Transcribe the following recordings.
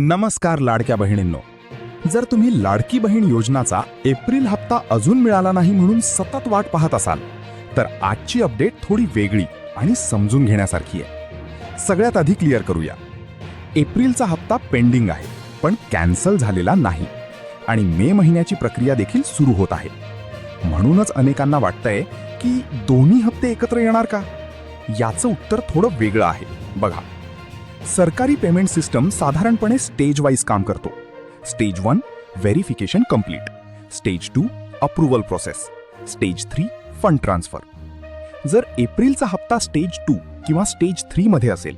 नमस्कार लाडक्या बहिणींनो. जर तुम्ही लाडकी बहीण योजनाचा एप्रिल हप्ता अजून मिळाला नाही म्हणून सतत वाट पाहत असाल तर आजची अपडेट थोडी वेगळी आणि समजून घेण्यासारखी आहे. सगळ्यात आधी क्लिअर करूया. एप्रिलचा हप्ता पेंडिंग आहे पण कॅन्सल झालेला नाही आणि मे महिन्याची प्रक्रिया देखील सुरू होत आहे. म्हणूनच अनेकांना वाटतंय की दोन्ही हप्ते एकत्र येणार का. याचं उत्तर थोडं वेगळं आहे. बघा, सरकारी पेमेंट सिस्टम साधारणपणे स्टेज वाईज काम करतो. Stage 1 verification complete, stage 2 approval process, stage 3 fund transfer. जर एप्रिलचा हप्ता स्टेज 2 किंवा स्टेज 3 मध्ये असेल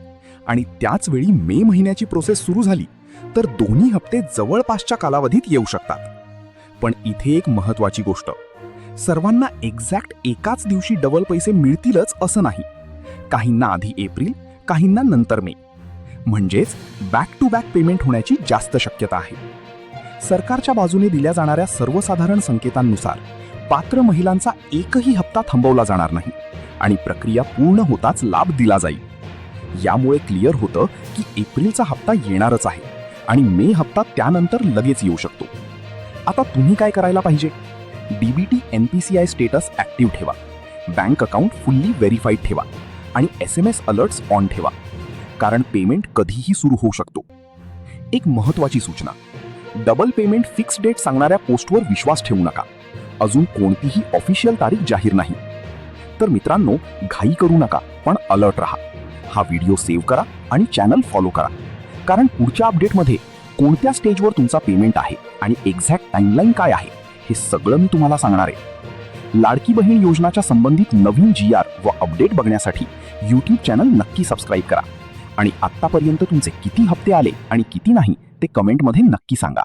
आणि त्याच वेळी मे महिन्याची प्रोसेस सुरू झाली तर दोन्ही हप्ते जवळपासच्या कालावधीत येऊ शकतात. पण इथे एक महत्त्वाची गोष्ट, सर्वांना एक्झॅक्ट एकाच दिवशी डबल पैसे मिळतीलच असं नाही. काहींना आधी एप्रिल, काहींना नंतर मे. म्हणजेच बॅक टू बॅक पेमेंट होण्याची जास्त शक्यता आहे. सरकारच्या बाजूने दिल्या जाणाऱ्या सर्वसाधारण संकेतांनुसार पात्र महिलांचा एकही हप्ता थांबवला जाणार नाही आणि प्रक्रिया पूर्ण होताच लाभ दिला जाईल. यामुळे क्लिअर होतं की एप्रिलचा हप्ता येणारच आहे आणि मे हप्ता त्यानंतर लगेच येऊ शकतो. आता तुम्ही काय करायला पाहिजे? डीबीटी NPCI स्टेटस ॲक्टिव्ह ठेवा, बँक अकाउंट फुल्ली व्हेरीफाईड ठेवा आणि SMS अलर्ट्स ऑन ठेवा, कारण पेमेंट कधीही सुरू होऊ शकतो. एक महत्त्वाची सूचना, डबल पेमेंट फिक्स डेट सांगणाऱ्या पोस्टवर विश्वास ठेवू नका. अजून कोणतीही ऑफिशियल तारीख जाहीर नाही. तर मित्रांनो, घाई करू नका पण अलर्ट राहा. हा व्हिडिओ सेव्ह करा आणि चॅनल फॉलो करा, कारण पुढच्या अपडेटमध्ये कोणत्या स्टेजवर तुमचा पेमेंट आहे आणि एक्झॅक्ट टाइमलाईन काय आहे हे सगळं मी तुम्हाला सांगणार आहे. लाडकी बहीण योजनाच्या संबंधित नवीन GR व अपडेट बघण्यासाठी YouTube चॅनल नक्की सबस्क्राईब करा आणि आत्तापर्यंत तुमचे किती हप्ते आले आणि किती नाही ते कमेंटमध्ये नक्की सांगा.